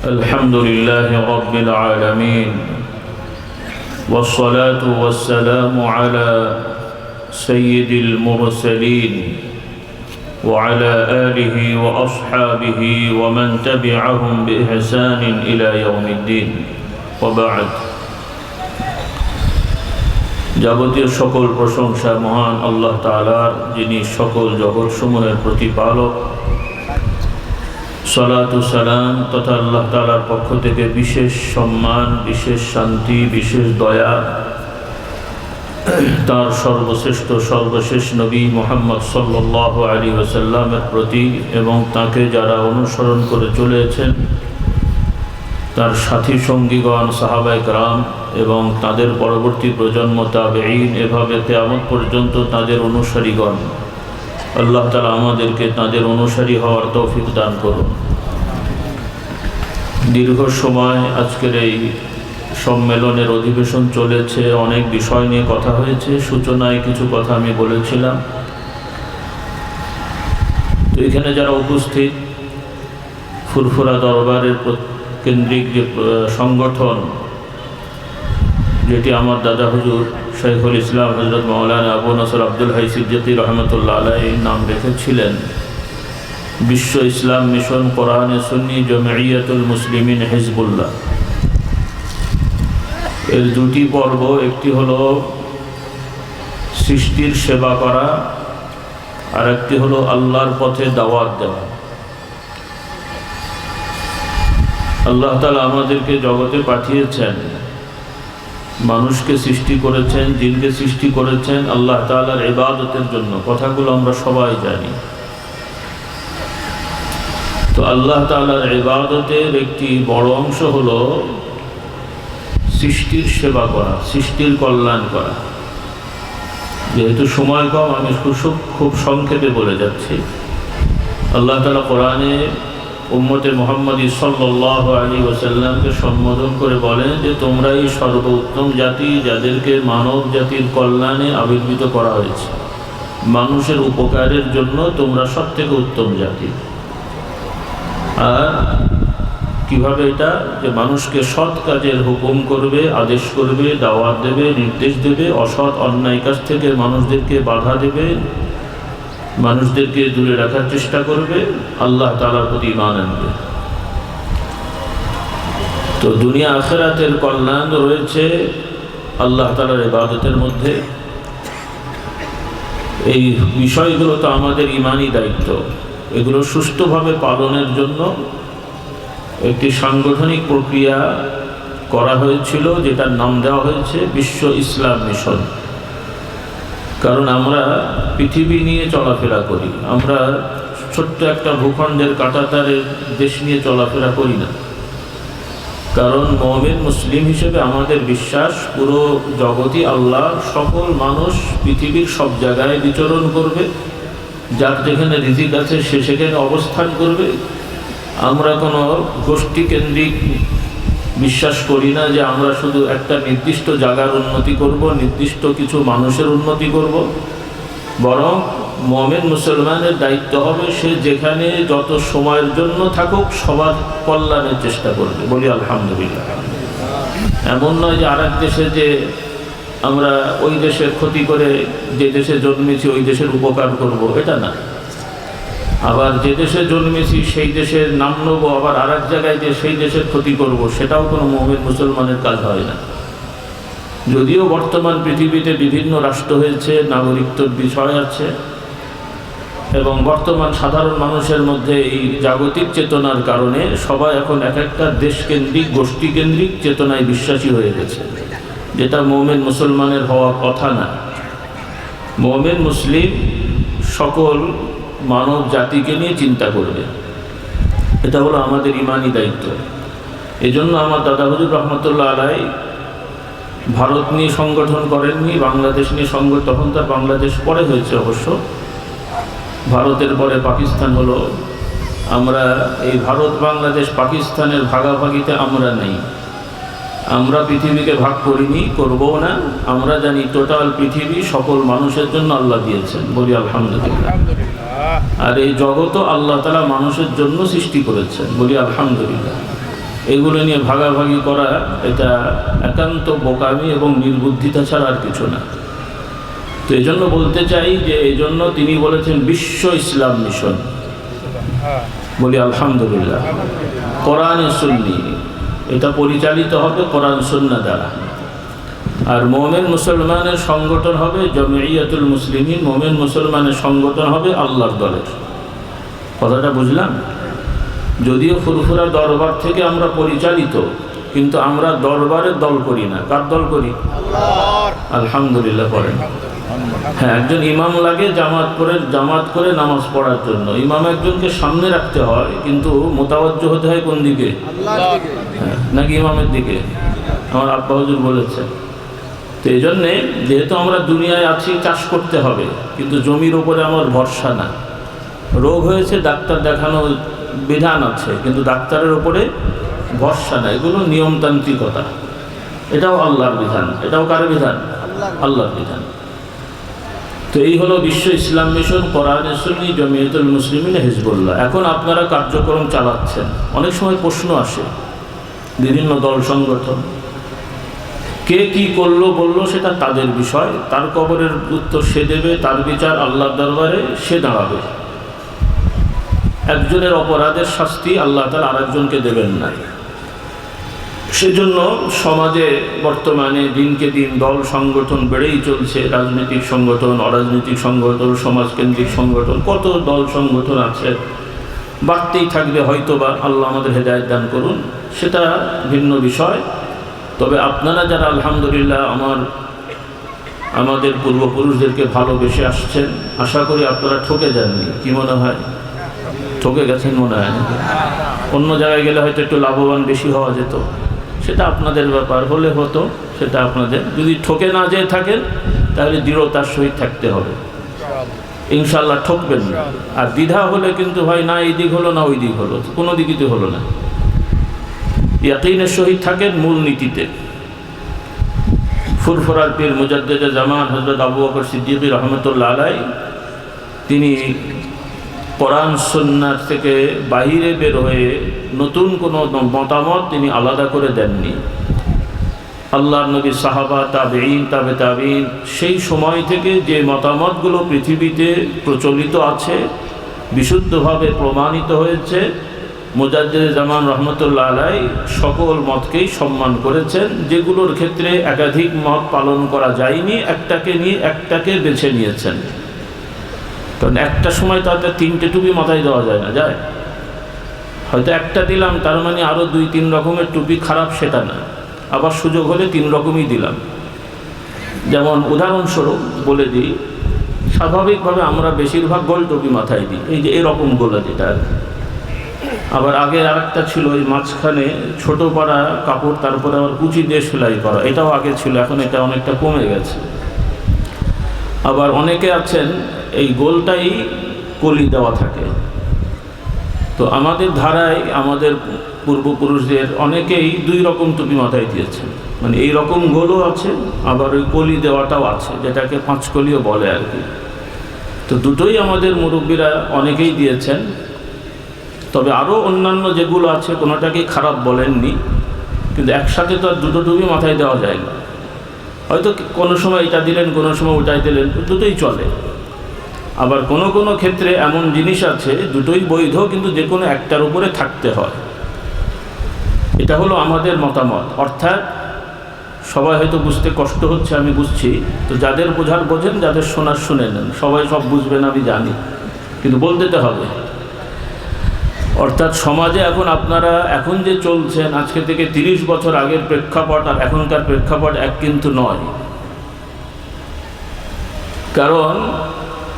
الحمد لله رب العالمين والصلاة والسلام على سيد المرسلين وعلى آله وأصحابه ومن تبعهم بإحسان إلى يوم الدين وبعد যাবতীয় সকল প্রশংসা মহান আল্লাহ তাআলার, যিনি সকল জগৎসমূহের প্রতিপালক। সালাতু সালাম তথা আল্লাহ তাআলার পক্ষ থেকে বিশেষ সম্মান, বিশেষ শান্তি, বিশেষ দয়া তার সর্বশ্রেষ্ঠ সর্বশেষ নবী মুহাম্মদ সাল্লাল্লাহু আলাইহি ওয়াসাল্লামের প্রতি এবং তাকে যারা অনুসরণ করে চলেছেন তার সাথী সঙ্গীগণ, সাহাবায়ে কেরাম এবং তাদের পরবর্তী প্রজন্ম তাবেঈন, এভাবে কিয়ামত পর্যন্ত তাদের অনুসারীগণ, আল্লাহ তাআলা আমাদেরকে তাদের অনুসারী হওয়ার তৌফিক দান করুন। দীর্ঘ সময় আজকের এই সম্মেলনের অধিবেশন চলেছে, অনেক বিষয় নিয়ে কথা হয়েছে। সূচনায় কিছু কথা আমি বলেছিলাম। তো এখানে যারা উপস্থিত, ফুরফুরা দরবারের কেন্দ্রিক যে সংগঠন, যেটি আমার দাদা হুজুর শাইখুল ইসলাম হযরত মাওলানা আবু নসর আব্দুল হাই সিদ্দিকী রহমতুল্লাহ আলাইহি নাম রেখেছিলেন, বিশ্ব ইসলাম মিশন কোরআনে সুন্নি জমিয়তুল মুসলিমিন হিজবুল্লাহ, এর দুটি পর্ব। একটি হলো সৃষ্টির সেবা করা, আর একটি হলো আল্লাহর পথে দাওয়াত দেওয়া। আল্লাহ তাআলা আমাদেরকে জগতে পাঠিয়েছেন, মানুষকে সৃষ্টি করেছেন, জিনকে সৃষ্টি করেছেন আল্লাহ তাআলার ইবাদতের জন্য। কথাগুলো আমরা সবাই জানি। তো আল্লাহ তাআলার ইবাদতের একটি বড় অংশ হলো সৃষ্টির সেবা করা, সৃষ্টির কল্যাণ করা। যেহেতু সময় কম, আমি খুব সংক্ষেপে বলে যাচ্ছি। আল্লাহ তাআলা কোরআনে উম্মতে মুহাম্মদী সাল্লাল্লাহু আলাইহি ওয়াসাল্লামকে সম্বোধন করে বলেন যে তোমরাই সর্বোত্তম জাতি, যাদেরকে মানব জাতির কল্যাণে আবির্ভূত করা হয়েছে। মানুষের উপকারের জন্য তোমরা সবথেকে উত্তম জাতি। আর কিভাবে এটা? যে মানুষকে সৎ কাজের হুকুম করবে, আদেশ করবে, দাওয়াত দেবে, নির্দেশ দেবে, অসৎ অন্যায় কাজ থেকে মানুষদেরকে বাধা দেবে, মানুষদেরকে দূরে রাখার চেষ্টা করবে, আল্লাহ তাআলার প্রতি ঈমান আনবে। তো দুনিয়া আখিরাতের কল্যাণ রয়েছে আল্লাহ তাআলার ইবাদতের মধ্যে। এই বিষয়গুলো তো আমাদের ঈমানি দায়িত্ব। এগুলো সুষ্ঠুভাবে পালনের জন্য একটি সাংগঠনিক প্রক্রিয়া করা হয়েছিল, যেটার নাম দেওয়া হয়েছে বিশ্ব ইসলাম মিশন। কারণ আমরা পৃথিবী নিয়ে চলাফেরা করি, আমরা ছোট্ট একটা ভূখণ্ডের কাঁটাতারের দেশ নিয়ে চলাফেরা করি না। কারণ মুমিন মুসলিম হিসেবে আমাদের বিশ্বাস, পুরো জগতই আল্লাহ, সকল মানুষ পৃথিবীর সব জায়গায় বিচরণ করবে, যার যেখানে রিজিক আছে সে সেখানে অবস্থান করবে। আমরা কোনো গোষ্ঠী কেন্দ্রিক বিশ্বাস করি না যে আমরা শুধু একটা নির্দিষ্ট জায়গার উন্নতি করব, নির্দিষ্ট কিছু মানুষের উন্নতি করব। বরং মুমিন মুসলমানের দায়িত্ব হবে সে যেখানে যত সময়ের জন্য থাকুক সবার কল্যাণের চেষ্টা করবে। বলি আলহামদুলিল্লাহ। এমন নয় যে আরেক দেশে যে আমরা ওই দেশের ক্ষতি করে যে দেশে জন্মেছি ওই দেশের উপকার করব, এটা না। আবার যে দেশে জন্মেছি সেই দেশের নাম নেব, আবার আরেক জায়গায় যে সেই দেশের ক্ষতি করব, সেটাও কোনো মুমিন মুসলমানের কাজ হয় না। যদিও বর্তমান পৃথিবীতে বিভিন্ন রাষ্ট্র হয়েছে, নাগরিকত্বের বিষয় আছে, এবং বর্তমান সাধারণ মানুষের মধ্যে এই জাগতিক চেতনার কারণে সবাই এখন এক একটা দেশকেন্দ্রিক, গোষ্ঠীকেন্দ্রিক চেতনায় বিশ্বাসী হয়ে গেছে, যেটা মুমিন মুসলমানের হওয়া কথা না। মুমিন মুসলিম সকল মানব জাতিকে নিয়ে চিন্তা করবে, এটা হলো আমাদের ঈমানি দায়িত্ব। এজন্য আমার দাদা হুজুর রহমতুল্লাহ আলাইহি ভারত নিয়ে সংগঠন করেননি, বাংলাদেশ নিয়ে সংগঠন। তখন তার বাংলাদেশ পরে হয়েছে অবশ্য, ভারতের পরে পাকিস্তান হলো। আমরা এই ভারত, বাংলাদেশ, পাকিস্তানের ভাগাভাগিতে আমরা নেই। আমরা পৃথিবীকে ভাগ করিনি, করবও না। আমরা জানি টোটাল পৃথিবী সকল মানুষের জন্য আল্লাহ দিয়েছেন। বলি আলহামদুলিল্লাহ। আর এই জগৎও আল্লাহ তাআলা মানুষের জন্য সৃষ্টি করেছেন। বলি আলহামদুলিল্লাহ। এগুলো নিয়ে ভাগাভাগি করা এটা একান্ত বোকামি এবং নির্বুদ্ধিতা ছাড়া আর কিছু না। তো এই জন্য বলতে চাই যে এই জন্য তিনি বলেছেন বিশ্ব ইসলাম মিশন। বলি আলহামদুলিল্লাহ। কোরআনে সুন্নি, এটা পরিচালিত হবে কোরআন সুন্নাহ দ্বারা। আর মোমেন মুসলমানের সংগঠন হবে জমিয়তুল মুসলিমিন, মোমেন মুসলমানের সংগঠন হবে আল্লাহর দলের। কথাটা বুঝলাম? যদিও ফুরফুরা দরবার থেকে আমরা পরিচালিত, কিন্তু আমরা দরবারের দল করি না। কার দল করি? আলহামদুলিল্লাহ পড়েন। হ্যাঁ, একজন ইমাম লাগে জামাত করে নামাজ পড়ার জন্য। ইমাম একজনকে সামনে রাখতে হয়, কিন্তু মোতাওয়াজ্জহ হতে হয় কোন দিকে? হ্যাঁ, নাকি ইমামের দিকে? আমার আব্বা হুজুর বলেছে। তো এই জন্যে যেহেতু আমরা দুনিয়ায় আছি, চাষ করতে হবে, কিন্তু জমির উপরে আমার ভরসা না। রোগ হয়েছে, ডাক্তার দেখানো বিধান আছে, কিন্তু ডাক্তারের উপরে ভরসা না। এগুলো নিয়মতান্ত্রিকতা। এটাও আল্লাহর বিধান। এটাও কার বিধান? আল্লাহর বিধান। তো এই হলো বিশ্ব ইসলাম মিশন, কোরআনে সুন্নি, জমিয়তুল মুসলিমিন, হিজবুল্লাহ। এখন আপনারা কার্যক্রম চালাচ্ছেন। অনেক সময় প্রশ্ন আসে, বিভিন্ন দল সংগঠন কে কি করলো বললো সেটা তাদের বিষয়, তার কবরের উত্তর সে দেবে, তার বিচার আল্লাহর দরবারে সে দাঁড়াবে। একজনের অপরাধের শাস্তি আল্লাহ তাআলা আরেকজনকে দেবেন না। সেজন্য সমাজে বর্তমানে দিনকে দিন দল সংগঠন বেড়েই চলছে। রাজনৈতিক সংগঠন, অরাজনৈতিক সংগঠন, সমাজকেন্দ্রিক সংগঠন, কত দল সংগঠন আছে, বাড়তেই থাকবে হয়তোবা। আল্লাহ আমাদের হেদায়েত দান করুন, সেটা ভিন্ন বিষয়। তবে আপনারা যারা আলহামদুলিল্লাহ আমাদের পূর্বপুরুষদেরকে ভালোবেসে আসছেন, আশা করি আপনারা ঠকে যাননি। কি মনে হয়? ঠকে গেছেন মনে হয়। অন্য জায়গায় গেলে হয়তো একটু লাভবান বেশি হওয়া যেত, সেটা আপনাদের ব্যাপার। হলে হতো, সেটা আপনাদের। যদি ঠকে না যেয়ে থাকেন তাহলে দৃঢ়তার সহিত থাকতে হবে, ইনশাআল্লাহ ঠকবেন না। আর দ্বিধা হলে কিন্তু ভাই না এই দিক হলো না ওই দিক হলো, কোনো দিকই তো হলো না। ইয়াকিনের সহিত থাকেন মূল নীতিতে। ফুরফুরার পীর মুজাদ্দেদে জামান হযরত আবু বকর সিদ্দিক রাহমাতুল্লাহ আলাইহি, তিনি কোরআন সুন্নাহ থেকে বাহিরে বের হয়ে নতুন কোনো মতামত তিনি আলাদা করে দেননি। আল্লাহর নবী, সাহাবা, তাবেঈন, তাবে তাবেঈন, সেই সময় থেকে যে মতামতগুলো পৃথিবীতে প্রচলিত আছে, বিশুদ্ধভাবে প্রমাণিত হয়েছে, মুজাদ্দিদে জামান রহমতুল্লাহ আলাইহি সকল মতকেই সম্মান করেছেন। যেগুলোর ক্ষেত্রে একাধিক মত পালন করা যায়নি, একটাকে নিয়ে একটাকে বেছে নিয়েছেন। কারণ একটা সময় তাতে তিনটে টুপি মাথায় দেওয়া যায় না, যায়? হয়তো একটা দিলাম, তার মানে আরও 2-3 রকমের টুপি খারাপ, সেটা না। আবার সুযোগ হলে 3 রকমই দিলাম। যেমন উদাহরণস্বরূপ বলে দিই, স্বাভাবিকভাবে আমরা বেশিরভাগ গোল টুপি মাথায় দিই, এই যে এরকম গোলা যেটা। আবার আগে আরেকটা ছিল, ওই মাঝখানে ছোট পাড়া কাপড়, তারপরে আবার কুচি দিয়ে সেলাই করা, এটাও আগে ছিল, এখন এটা অনেকটা কমে গেছে। আবার অনেকে আছেন এই গোলটাই কলি দেওয়া থাকে। তো আমাদের ধারায় আমাদের পূর্বপুরুষদের অনেকেই 2 রকম টুপি মাথায় দিয়েছেন, মানে এই রকম গোলও আছে, আবার ওই কলি দেওয়াটাও আছে, যেটাকে 5 কলিও বলে আর কি। তো দুটোই আমাদের মুরব্বীরা অনেকেই দিয়েছেন। তবে আরও অন্যান্য যেগুলো আছে কোনোটাকেই খারাপ বলেননি, কিন্তু একসাথে তো আর 2টো টুপি মাথায় দেওয়া যায় না। হয়তো কোনো সময় এটা দিলেন, কোনো সময় ওটাই দিলেন, দুটোই চলে। আবার কোনো কোনো ক্ষেত্রে এমন জিনিস আছে দুটোই বৈধ, কিন্তু যে কোনো একটার উপরে থাকতে হয়। এটা হলো আমাদের মতামত। অর্থাৎ সবাই হয়তো বুঝতে কষ্ট হচ্ছে, আমি বুঝছি। তো যাদের বোঝার বোঝেন, যাদের শোনার শুনে নেন। সবাই সব বুঝবেন আমি জানি, কিন্তু বলতে তো হবে। অর্থাৎ সমাজে আপনারা এখন যে চলছেন, আজকে থেকে 30 বছর আগের প্রেক্ষাপট আর এখনকার প্রেক্ষাপট এক কিন্তু নয়। কারণ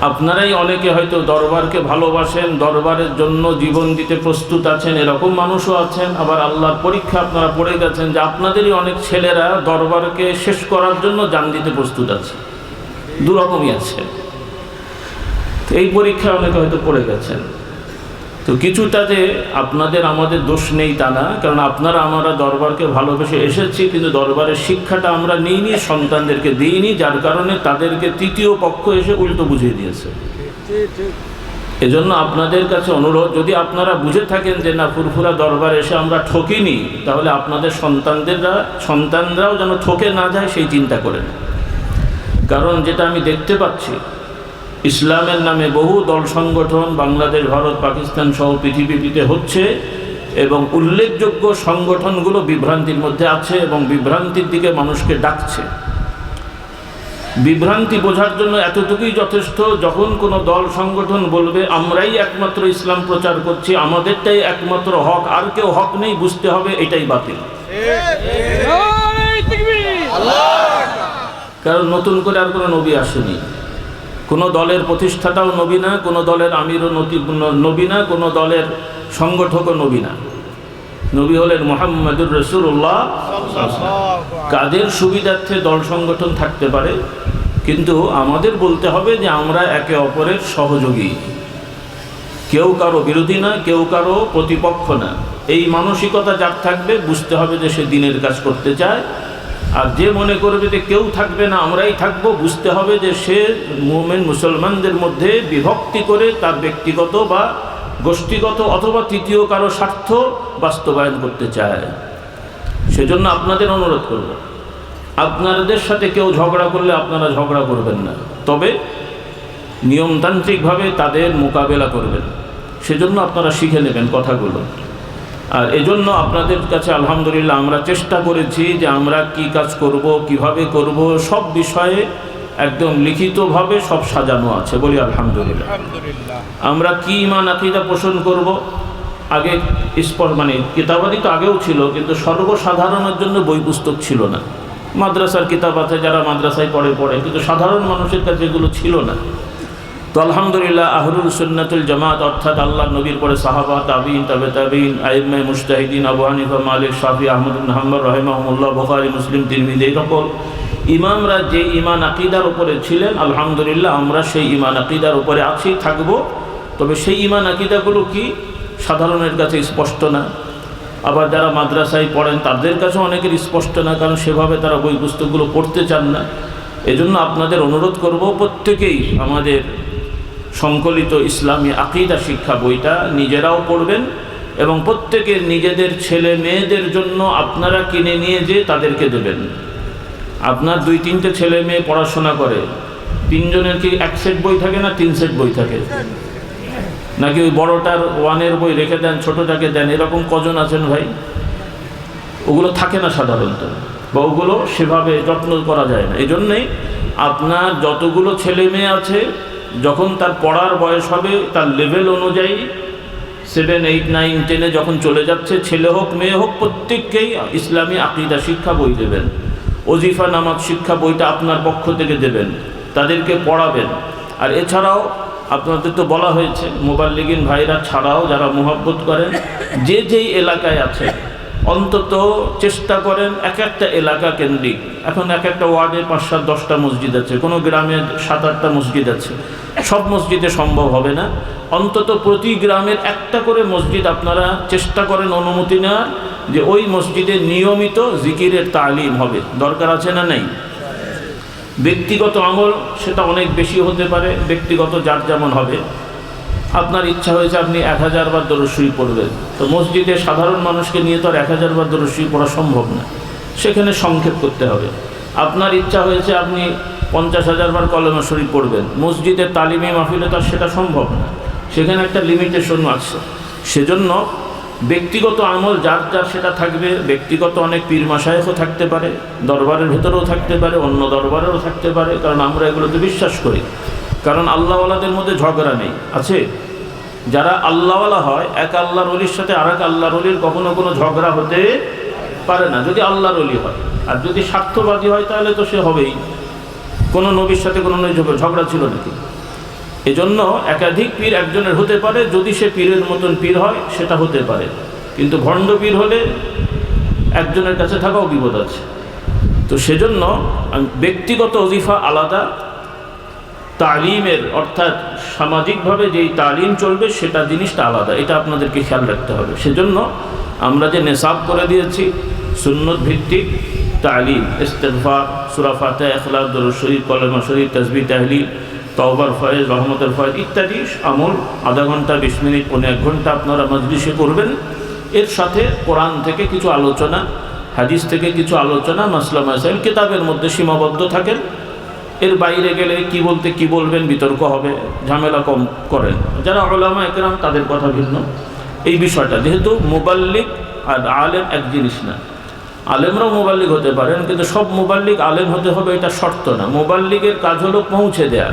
আপনারাই অনেকে হয়তো দরবারকে ভালোবাসেন, দরবারের জন্য জীবন দিতে প্রস্তুত আছেন, এরকম মানুষও আছেন। আবার আল্লাহর পরীক্ষা আপনারা পড়ে গেছেন যে আপনাদেরই অনেক ছেলেরা দরবারকে শেষ করার জন্য জান দিতে প্রস্তুত আছে। দুরকমই আছে। এই পরীক্ষা অনেকে হয়তো পড়ে গেছেন। তো কিছুটা যে আপনাদের আমাদের দোষ নেই তা না, কারণ আপনারা আমরা দরবারকে ভালোবেসে এসেছি, কিন্তু দরবারের শিক্ষাটা আমরা নিইনি, সন্তানদেরকে দিইনি, যার কারণে তাদেরকে তৃতীয় পক্ষ এসে উল্টো বুঝিয়ে দিয়েছে। এজন্য আপনাদের কাছে অনুরোধ, যদি আপনারা বুঝে থাকেন যে না ফুরফুরা দরবার এসে আমরা ঠকিনি, তাহলে আপনাদের সন্তানরাও যেন ঠকে না যায় সেই চিন্তা করেন। কারণ যেটা আমি দেখতে পাচ্ছি, ইসলামের নামে বহু দল সংগঠন বাংলাদেশ, ভারত, পাকিস্তান সহ পৃথিবীতে হচ্ছে, এবং উল্লেখযোগ্য সংগঠনগুলো বিভ্রান্তির মধ্যে আছে এবং বিভ্রান্তির দিকে মানুষকে ডাকছে। বিভ্রান্তি বোঝার জন্য এতটুকুই যথেষ্ট, যখন কোনো দল সংগঠন বলবে আমরাই একমাত্র ইসলাম প্রচার করছি, আমাদেরটাই একমাত্র হক, আর কেউ হক নেই, বুঝতে হবে এটাই বাতিল। কারণ নতুন করে আর কোনো নবী আসেনি, কোনো দলের প্রতিষ্ঠাতাও নবী না, কোনো দলের আমিরও নবী না, কোনো দলের সংগঠকও নবী না। নবী হলেন মুহাম্মদুর রাসূলুল্লাহ। কাদের সুবিধার্থে দল সংগঠন থাকতে পারে, কিন্তু আমাদের বলতে হবে যে আমরা একে অপরের সহযোগী, কেউ কারো বিরোধী না, কেউ কারো প্রতিপক্ষ না। এই মানসিকতা যার থাকবে, বুঝতে হবে যে সে দ্বীনের কাজ করতে চায়। আর যে মনে করবে যে কেউ থাকবে না আমরাই থাকবো, বুঝতে হবে যে সে মুমিন মুসলমানদের মধ্যে বিভক্তি করে তার ব্যক্তিগত বা গোষ্ঠীগত অথবা তৃতীয় কারো স্বার্থ বাস্তবায়ন করতে চায়। সেজন্য আপনাদের অনুরোধ করব, আপনাদের সাথে কেউ ঝগড়া করলে আপনারা ঝগড়া করবেন না, তবে নিয়মতান্ত্রিকভাবে তাদের মোকাবেলা করবেন। সেজন্য আপনারা শিখে নেবেন কথাগুলো। আর এজন্য আপনাদের কাছে আলহামদুলিল্লাহ আমরা চেষ্টা করেছি যে আমরা কি কাজ করব, কিভাবে করব, সব বিষয়ে একদম লিখিতভাবে সব সাজানো আছে, বলি আলহামদুলিল্লাহ। আমরা কি ঈমান আকীদা পোষণ করব, আগে মানে কিতাবাদি তো আগেও ছিল, কিন্তু সর্বসাধারণের জন্য বই পুস্তক ছিল না। মাদ্রাসার কিতাব আছে, যারা মাদ্রাসায় পড়ে, কিন্তু সাধারণ মানুষের কাছে এগুলো ছিল না। তো আলহামদুলিল্লাহ আহলুল সুন্নাতুল জামাত, অর্থাৎ আল্লাহ নবীর পরে সাহাবা, তাবিঈন, তাবে তাবিঈন, আইম্মায়ে মুজতাহিদিন, আবু হানিফা, মালিক, শাফি, আহমদ ইবনে হাম্বল রাহিমাহুল্লাহ, বুখারী, মুসলিম, তিরমিজি, এই সকল ইমামরা যে ঈমান আকীদার উপরে ছিলেন, আলহামদুলিল্লাহ আমরা সেই ঈমান আকীদার উপরে আছি, থাকব। তবে সেই ঈমান আকীদাগুলো কি সাধারণের কাছে স্পষ্ট না, আবার যারা মাদ্রাসায় পড়েন তাদের কাছে অনেকের স্পষ্ট না, কারণ সেভাবে তারা বই পুস্তকগুলো পড়তে চান না। এজন্য আপনাদের অনুরোধ করব, প্রত্যেকেই আমাদের সংকলিত ইসলামী আকীদা শিক্ষা বইটা নিজেরাও পড়বেন, এবং প্রত্যেকের নিজেদের ছেলে মেয়েদের জন্য আপনারা কিনে নিয়ে যেয়ে তাদেরকে দেবেন। আপনার 2-3টে ছেলে মেয়ে পড়াশোনা করে, 3জনের কি 1 সেট বই থাকে না 3 সেট বই থাকে? নাকি ওই বড়টার 1-এর বই রেখে দেন, ছোটটাকে দেন, এরকম কজন আছেন ভাই? ওগুলো থাকে না সাধারণত, বা ওগুলো সেভাবে যত্ন করা যায় না। এই জন্যেই আপনার যতগুলো ছেলে মেয়ে আছে, যখন তার পড়ার বয়স হবে, তার লেভেল অনুযায়ী 7, 8, 9, 10-এ যখন চলে যাচ্ছে, ছেলে হোক মেয়ে হোক, প্রত্যেককেই ইসলামী আকীদা শিক্ষা বই দেবেন। ওজিফা নামাজ শিক্ষা বইটা আপনার পক্ষ থেকে দেবেন, তাদেরকে পড়াবেন। আর এছাড়াও আপনাদের তো বলা হয়েছে, মুবাল্লিগিন ভাইরা ছাড়াও যারা মুহাব্বত করেন, যে যেই এলাকায় আছে, অন্তত চেষ্টা করেন এক একটা এলাকা কেন্দ্রিক। এখন এক একটা ওয়ার্ডে 5-7-10টা মসজিদ আছে, কোনো গ্রামে 7-8টা মসজিদ আছে, সব মসজিদে সম্ভব হবে না। অন্তত প্রতি গ্রামের একটা করে মসজিদ আপনারা চেষ্টা করেন অনুমতি নেওয়ার, যে ওই মসজিদে নিয়মিত জিকিরের তালিম হবে। দরকার আছে না নেই? ব্যক্তিগত আমল সেটা অনেক বেশি হতে পারে, ব্যক্তিগত যার যেমন হবে। আপনার ইচ্ছা হয়েছে আপনি 1000 বার দরুদ শরীফ পড়বেন, তো মসজিদে সাধারণ মানুষকে নিয়ে তো আর 1000 বার দরুদ শরীফ পড়া সম্ভব না, সেখানে সংক্ষেপ করতে হবে। আপনার ইচ্ছা হয়েছে আপনি 50,000 বার কলেমা শরীফ পড়বেন, মসজিদের তালিমি মাহফিলে তো সেটা সম্ভব না, সেখানে একটা লিমিটেশন আছে। সেজন্য ব্যক্তিগত আমল যার যার সেটা থাকবে। ব্যক্তিগত অনেক পীর মাশায়েখও থাকতে পারে, দরবারের ভেতরেও থাকতে পারে, অন্য দরবারেও থাকতে পারে, কারণ আমরা এগুলোতে বিশ্বাস করি। কারণ আল্লাহওয়ালাদের মধ্যে ঝগড়া নেই, আছে। যারা আল্লাহওয়ালা হয়, এক আল্লাহর ওলির সাথে আর এক আল্লাহর ওলির কখনো কোনো ঝগড়া হতে পারে না, যদি আল্লাহর ওলি হয়। আর যদি স্বার্থবাদী হয় তাহলে তো সে হবেই। কোনো নবীর সাথে কোনো ঝগড়া ছিল নাকি? এজন্য একাধিক পীর একজনের হতে পারে, যদি সে পীরের মতন পীর হয় সেটা হতে পারে, কিন্তু ভণ্ড পীর হলে একজনের কাছে থাকাও বিপদ আছে। তো সেজন্য ব্যক্তিগত ওজিফা আলাদা, তালিমের অর্থাৎ সামাজিকভাবে যেই তালিম চলবে সেটা জিনিসটা আলাদা, এটা আপনাদেরকে খেয়াল রাখতে হবে। সেজন্য আমরা যে নেশাব করে দিয়েছি সুন্নত ভিত্তিক তালিম, ইস্তেগফার, সূরা ফাতিহা, ইখলাস, দরুদ শরীফ, কলেমা শরীফ, তাসবিহ, তাহলিল, তওবার ফয়েজ, রহমতের ফয়েজ ইত্যাদি আমল আধা ঘন্টা 20 মিনিট 1 ঘন্টা আপনারা মজলিসে করবেন। এর সাথে কোরআন থেকে কিছু আলোচনা, হাদিস থেকে কিছু আলোচনা, মাসলা মাসাইল কিতাবের মধ্যে সীমাবদ্ধ থাকেন। এর বাইরে গেলে কি বলতে কি বলবেন, বিতর্ক হবে, ঝামেলা কম করেন। যারা উলামা একরাম তাদের কথা ভিন্ন। এই বিষয়টা যেহেতু মুবাল্লিগ আর আলেম এক জিনিস না, আলেমরাও মুবাল্লিগ হতে পারেন, কিন্তু সব মুবাল্লিগ আলেম হতে হবে এটা শর্ত না। মুবাল্লিগের কাজ হলো পৌঁছে দেয়া,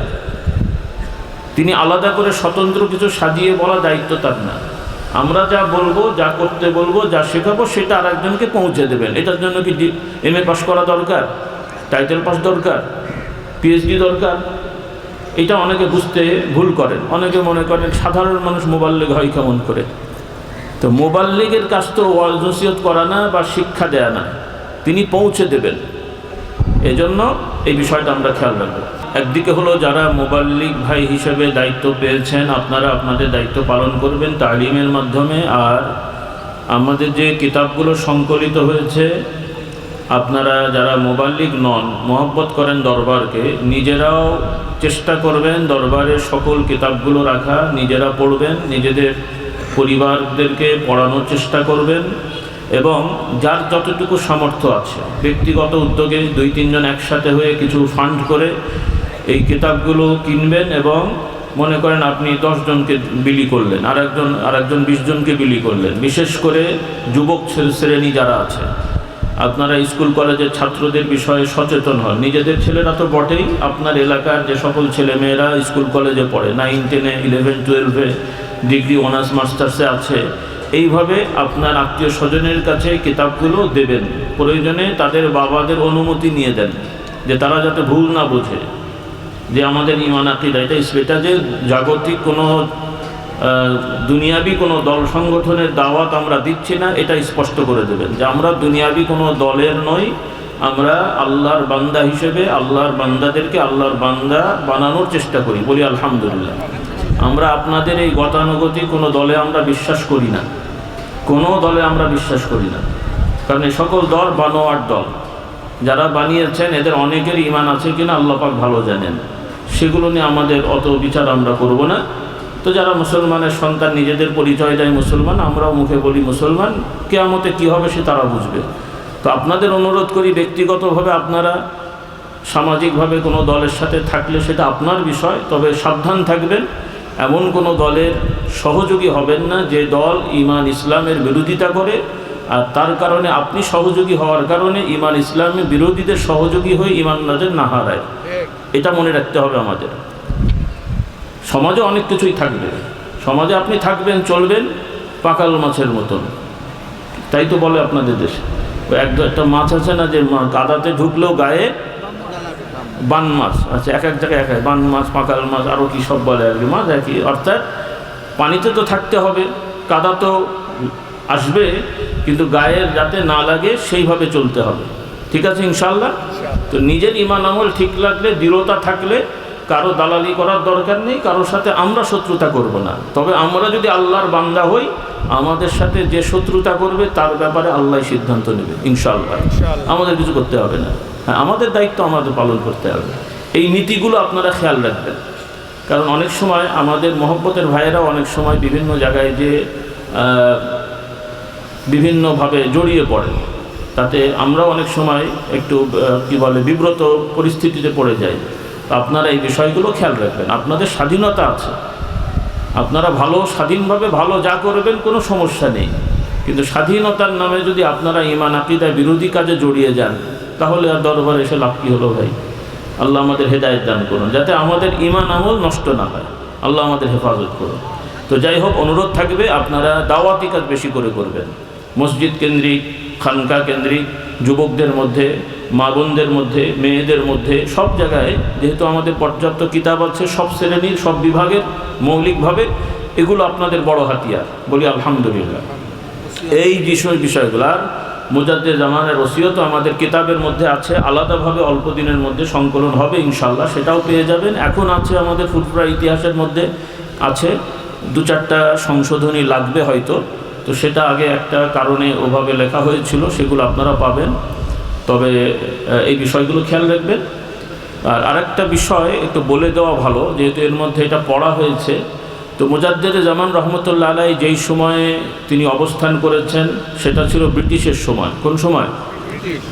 তিনি আলাদা করে স্বতন্ত্র কিছু সাজিয়ে বলা দায়িত্ব তার না। আমরা যা বলবো, যা করতে বলবো, যা শেখাবো সেটা আরেকজনকে পৌঁছে দেবেন। এটার জন্য কি MA পাস করা দরকার, টাইটেল পাস দরকার, PhD দরকার? এটা অনেকে বুঝতে ভুল করেন। অনেকে মনে করেন সাধারণ মানুষ মুবাল্লিগ হয় কেমন করে। তো মুবাল্লিগের কাজ তো ওয়াজ নসিহত করা না বা শিক্ষা দেয়া না, তিনি পৌঁছে দেবেন। এজন্য এই বিষয়টা আমরা খেয়াল রাখবো। একদিকে হলো যারা মুবাল্লিগ ভাই হিসেবে দায়িত্ব পেয়েছেন, আপনারা আপনাদের দায়িত্ব পালন করবেন তালিমের মাধ্যমে। আর আমাদের যে কিতাবগুলো সংকলিত হয়েছে, আপনারা যারা মুবাল্লিগ নন, মহব্বত করেন দরবারকে, নিজেরাও চেষ্টা করবেন দরবারের সকল কিতাবগুলো রাখা, নিজেরা পড়বেন, নিজেদের পরিবারদেরকে পড়ানোর চেষ্টা করবেন। এবং যার যতটুকু সামর্থ্য আছে ব্যক্তিগত উদ্যোগে 2-3 জন একসাথে হয়ে কিছু ফান্ড করে এই কিতাবগুলো কিনবেন। এবং মনে করেন আপনি 10 জনকে বিলি করলেন, আরেকজন 20 জনকে বিলি করলেন। বিশেষ করে যুবক শ্রেণী যারা আছে, আপনারা স্কুল কলেজের ছাত্রদের বিষয়ে সচেতন হন। নিজেদের ছেলেরা তো বটেই, আপনার এলাকার যে সকল ছেলেমেয়েরা স্কুল কলেজে পড়ে, 9, 10, 11, 12 ডিগ্রি, অনার্স, মাস্টার্সে আছে, এইভাবে আপনার আত্মীয় স্বজনের কাছে কিতাবগুলো দেবেন। প্রয়োজনে তাদের বাবাদের অনুমতি নিয়ে দেন, যে তারা যাতে ভুল না বোঝে যে আমাদের ঈমান আকীদা এটা যে জাগতিক কোনো দুনিয়াবি কোনো দল সংগঠনের দাওয়াত আমরা দিচ্ছি না, এটা স্পষ্ট করে দেবেন যে আমরা দুনিয়াবি কোনো দলের নই। আমরা আল্লাহর বান্দা হিসেবে আল্লাহর বান্দাদেরকে আল্লাহর বান্দা বানানোর চেষ্টা করি। বলি আলহামদুলিল্লাহ। আমরা আপনাদের এই গতানুগতিক কোনো দলে আমরা বিশ্বাস করি না, কোনো দলে আমরা বিশ্বাস করি না। কারণ এই সকল দল বানোয়ার দল। যারা বানিয়েছেন এদের অনেকের ঈমান আছে কিনা আল্লাহ পাক ভালো জানেন। সেগুলো নিয়ে আমাদের অত বিচার আমরা করব না। তো যারা মুসলমানের সন্তান, নিজেদের পরিচয় দেয় মুসলমান, আমরাও মুখে বলি মুসলমান, কিয়ামতে কী হবে সে তারা বুঝবে। তো আপনাদের অনুরোধ করি, ব্যক্তিগতভাবে আপনারা সামাজিকভাবে কোনো দলের সাথে থাকলে সেটা আপনার বিষয়, তবে সাবধান থাকবেন। এমন কোনো দলের সহযোগী হবেন না যে দল ঈমান ইসলামের বিরোধিতা করে, আর তার কারণে আপনি সহযোগী হওয়ার কারণে ঈমান ইসলামের বিরোধীদের সহযোগী হয়ে ঈমান না হারায়। এটা মনে রাখতে হবে আমাদের। সমাজে অনেক কিছুই থাকবে, সমাজে আপনি থাকবেন, চলবেন পাকাল মাছের মতন, তাই তো বলে আপনাদের দেশে। একটা মাছ আছে না, যে কাদাতে ঢুকলেও গায়ে বান মাছ। আচ্ছা, এক জায়গায় এক বান মাছ, পাকাল মাছ, আরও কী সব বলে আর কি মাছ একই। অর্থাৎ পানিতে তো থাকতে হবে, কাদা তো আসবে, কিন্তু গায়ের যাতে না লাগে সেইভাবে চলতে হবে। ঠিক আছে ইনশাআল্লাহ। তো নিজের ঈমান আমল ঠিক লাগলে, দৃঢ়তা থাকলে কারো দালালি করার দরকার নেই, কারোর সাথে আমরা শত্রুতা করব না। তবে আমরা যদি আল্লাহর বান্দা হই, আমাদের সাথে যে শত্রুতা করবে তার ব্যাপারে আল্লাহ সিদ্ধান্ত নেবে ইনশাআল্লাহ। আমাদের কিছু করতে হবে না। হ্যাঁ, আমাদের দায়িত্ব আমাদের পালন করতে হবে। এই নীতিগুলো আপনারা খেয়াল রাখবেন। কারণ অনেক সময় আমাদের মহব্বতের ভাইয়েরাও অনেক সময় বিভিন্ন জায়গায় যে বিভিন্নভাবে জড়িয়ে পড়ে, তাতে আমরাও অনেক সময় একটু বিব্রত পরিস্থিতিতে পড়ে যাই। তো আপনারা এই বিষয়গুলো খেয়াল রাখবেন। আপনাদের স্বাধীনতা আছে, আপনারা ভালো স্বাধীনভাবে ভালো যা করবেন, কোনো সমস্যা নেই। কিন্তু স্বাধীনতার নামে যদি আপনারা ঈমান আকীদায় বিরোধী কাজে জড়িয়ে যান, তাহলে আর দরবারে এসে লাভ কী হলো ভাই? আল্লাহ আমাদের হেদায়েত দান করুন, যাতে আমাদের ঈমান আমল নষ্ট না হয়। আল্লাহ আমাদের হেফাজত করুন। তো যাই হোক, অনুরোধ থাকবে আপনারা দাওয়াতি কাজ বেশি করে করবেন। মসজিদ কেন্দ্রিক, খানকা কেন্দ্রিক, যুবকদের মধ্যে, মা বোনদের মধ্যে, মেয়েদের মধ্যে, সব জায়গায় যেহেতু আমাদের পর্যাপ্ত কিতাব আছে, সব শ্রেণীর সব বিভাগের মৌলিকভাবে, এগুলো আপনাদের বড় হাতিয়ার। বলি আলহামদুলিল্লাহ। এই বিষয়গুলো আর মুজাদ্দিদ জামানের ওসিয়ত আমাদের কিতাবের মধ্যে আছে, আলাদাভাবে অল্প দিনের মধ্যে সংকলন হবে ইনশাআল্লাহ, সেটাও পেয়ে যাবেন। এখন আছে আমাদের ফুরফুরা ইতিহাসের মধ্যে আছে, 2-4টা সংশোধনী লাগবে হয়তো, তো সেটা আগে একটা কারণে ওভাবে লেখা হয়েছিল, সেগুলো আপনারা পাবেন। তবে এই বিষয়গুলো খেয়াল রাখবেন। আর আরেকটা বিষয় একটু বলে দেওয়া ভালো, যেহেতু এর মধ্যে এটা পড়া হয়েছে। তো মুজাদ্দেদে জামান রহমতুল্লাহ আলাইহি যেই সময়ে তিনি অবস্থান করেছেন সেটা ছিল ব্রিটিশের সময়। কোন সময়?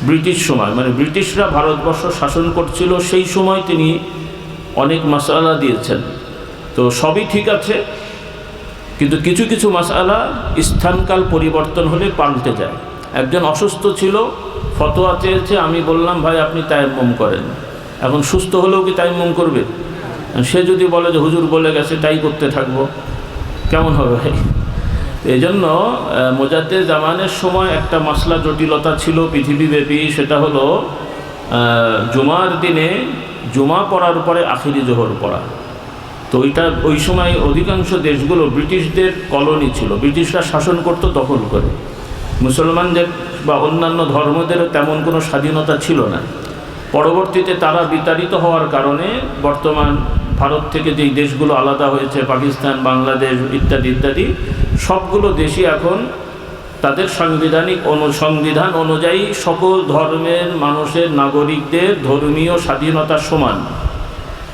ব্রিটিশ সময়, মানে ব্রিটিশরা ভারতবর্ষ শাসন করছিল সেই সময় তিনি অনেক মাসআলা দিয়েছেন। তো সবই ঠিক আছে, কিন্তু কিছু কিছু মাসআলা স্থানকাল পরিবর্তন হলে পাল্টে যায়। একজন অসুস্থ ছিল, ফতোয়া চেয়েছে, আমি বললাম ভাই আপনি তায়াম্মুম করেন। এখন সুস্থ হলেও কি তায়াম্মুম করবে? সে যদি বলে যে হুজুর বলে গেছে তাই করতে থাকবো, কেমন হবে ভাই? এই জন্য মুজাদ্দেদ জামানের সময় একটা মাসলা জটিলতা ছিল পৃথিবীব্যাপী, সেটা হলো জুমার দিনে জুমা পড়ার পরে আখিরি জোহর পড়া। তো ওই সময় অধিকাংশ দেশগুলো ব্রিটিশদের কলোনি ছিল, ব্রিটিশরা শাসন করত দখল করে। মুসলমানদের বা অন্যান্য ধর্মদেরও তেমন কোনো স্বাধীনতা ছিল না। পরবর্তীতে তারা বিতাড়িত হওয়ার কারণে বর্তমান ভারত থেকে যেই দেশগুলো আলাদা হয়েছে, পাকিস্তান, বাংলাদেশ ইত্যাদি ইত্যাদি, সবগুলো দেশই এখন তাদের সংবিধান অনুযায়ী সকল ধর্মের মানুষের, নাগরিকদের ধর্মীয় স্বাধীনতা সমান।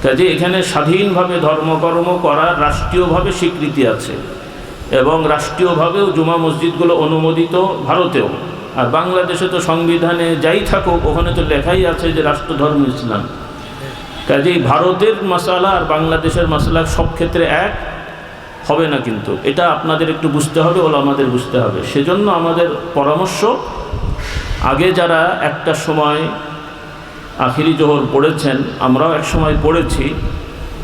কাজে এখানে স্বাধীনভাবে ধর্মকর্ম করার রাষ্ট্রীয়ভাবে স্বীকৃতি আছে, এবং রাষ্ট্রীয়ভাবেও জুমা মসজিদগুলো অনুমোদিত ভারতেও। আর বাংলাদেশে তো সংবিধানে যাই থাকুক ওখানে তো লেখাই আছে যে রাষ্ট্রধর্ম ইসলাম। কাজেই ভারতের মাসালা আর বাংলাদেশের মাসালা সব ক্ষেত্রে এক হবে না, কিন্তু এটা আপনাদের একটু বুঝতে হবে, ওলামাদের বুঝতে হবে। সেজন্য আমাদের পরামর্শ, আগে যারা একটা সময় আখিরি জোহর পড়েছেন, আমরাও এক সময় পড়েছি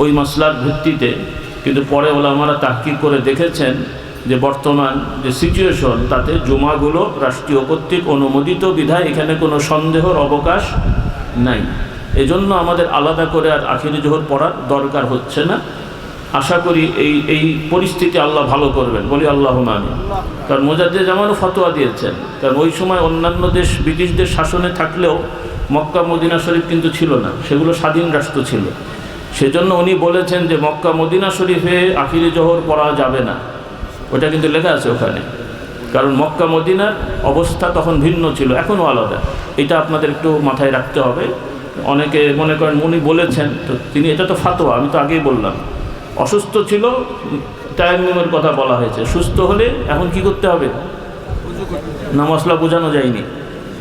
ওই মাসলার ভিত্তিতে, কিন্তু পরে ওলামারা তাহকিক করে দেখেছেন যে বর্তমান যে সিচুয়েশন তাতে জুমাগুলো রাষ্ট্রীয় কর্তৃক অনুমোদিত বিধায় এখানে কোনো সন্দেহর অবকাশ নাই। এজন্য আমাদের আলাদা করে আর আখিরি জোহর পড়ার দরকার হচ্ছে না। আশা করি এই পরিস্থিতি আল্লাহ ভালো করবেন, বলি আল্লাহুম্মা আমিন। কারণ মুজাদ্দেদ জামানও ফতোয়া দিয়েছেন, কারণ ওই সময় অন্যান্য দেশ ব্রিটিশদের শাসনে থাকলেও মক্কা মদিনা শরীফ কিন্তু ছিল না, সেগুলো স্বাধীন রাষ্ট্র ছিল। সেজন্য উনি বলেছেন যে মক্কা মদিনা শরীফে আখিরি জোহর পড়া যাবে না, ওটা কিন্তু লেখা আছে ওখানে। কারণ মক্কা মদিনার অবস্থা তখন ভিন্ন ছিল, এখনও আলাদা। এটা আপনাদের একটু মাথায় রাখতে হবে। অনেকে মনে করেন উনি বলেছেন, তো তিনি, এটা তো ফাতোয়া, আমি তো আগেই বললাম। অসুস্থ ছিল, তায়াম্মুমের কথা বলা হয়েছে। সুস্থ হলে এখন কি করতে হবে? না মশলা বোঝানো যায়নি।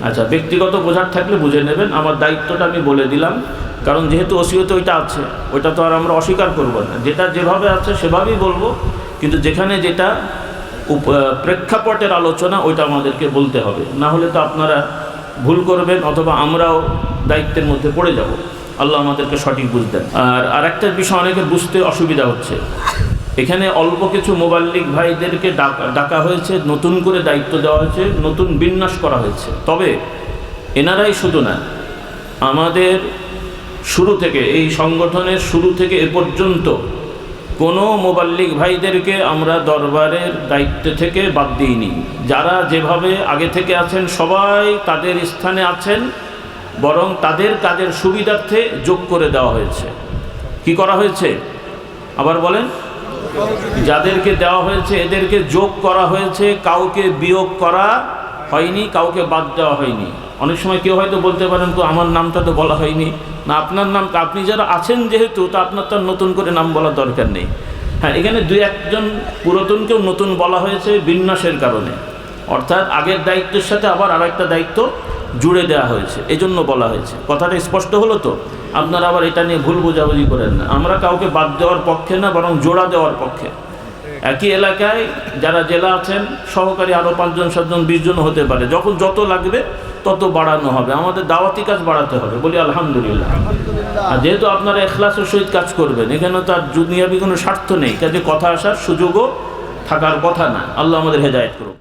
আচ্ছা, ব্যক্তিগত বোঝার থাকলে বুঝে নেবেন। আমার দায়িত্বটা আমি বলে দিলাম, কারণ যেহেতু ওসিয়তে ওইটা আছে, ওইটা তো আর আমরা অস্বীকার করব না। যেটা যেভাবে আছে সেভাবেই বলবো, কিন্তু যেখানে যেটা প্রেক্ষাপটের আলোচনা ওইটা আমাদেরকে বলতে হবে, না হলে তো আপনারা ভুল করবেন অথবা আমরাও দায়িত্বের মধ্যে পড়ে যাব। আল্লাহ আমাদেরকে সঠিক বুঝতেন। আর একটা বিষয় অনেকের বুঝতে অসুবিধা হচ্ছে, এখানে অল্প কিছু মুবাল্লিগ ভাইদেরকে ডাকা হয়েছে, নতুন করে দায়িত্ব দেওয়া হয়েছে, নতুন বিন্যাস করা হয়েছে। তবে এনারাই শুধু না, আমাদের শুরু থেকে, এই সংগঠনের শুরু থেকে এ পর্যন্ত কোনো মুবাল্লিগ ভাইদেরকে আমরা দরবারের দায়িত্ব থেকে বাদ দিইনি। যারা যেভাবে আগে থেকে আছেন সবাই তাদের স্থানে আছেন, বরং তাদের কাজের সুবিধার্থে যোগ করে দেওয়া হয়েছে। কি করা হয়েছে? আবার বলেন। যাদেরকে দেওয়া হয়েছে এদেরকে যোগ করা হয়েছে, কাউকে বিয়োগ করা হয়নি, কাউকে বাদ দেওয়া হয়নি। অনেক সময় কেউ হয়তো বলতে পারেন তো আমার নামটা তো বলা হয়নি। না, আপনার নাম, আপনি যারা আছেন যেহেতু, তা আপনার তো নতুন করে নাম বলার দরকার নেই। হ্যাঁ, এখানে দুই একজন পুরাতনকেও নতুন বলা হয়েছে বিন্যাসের কারণে, অর্থাৎ আগের দায়িত্বের সাথে আবার আরেকটা দায়িত্ব জুড়ে দেওয়া হয়েছে, এজন্য বলা হয়েছে। কথাটা স্পষ্ট হলো তো? আপনারা আবার এটা নিয়ে ভুল বোঝাবুঝি করেন না। আমরা কাউকে বাদ দেওয়ার পক্ষে না, বরং জোড়া দেওয়ার পক্ষে। একই এলাকায় যারা জেলা আছেন, সহকারী আরও 5 জন 7 জন 20 জন হতে পারে, যখন যত লাগবে তত বাড়ানো হবে। আমাদের দাওয়াতি কাজ বাড়াতে হবে, বলি আলহামদুলিল্লাহ। আর যেহেতু আপনারা ইখলাসের সহিত কাজ করবেন, এখানে তার দুনিয়াবি কোনো স্বার্থ নেই, কাজে কথা আসার সুযোগও থাকার কথা না। আল্লাহ আমাদের হেদায়েত করুন।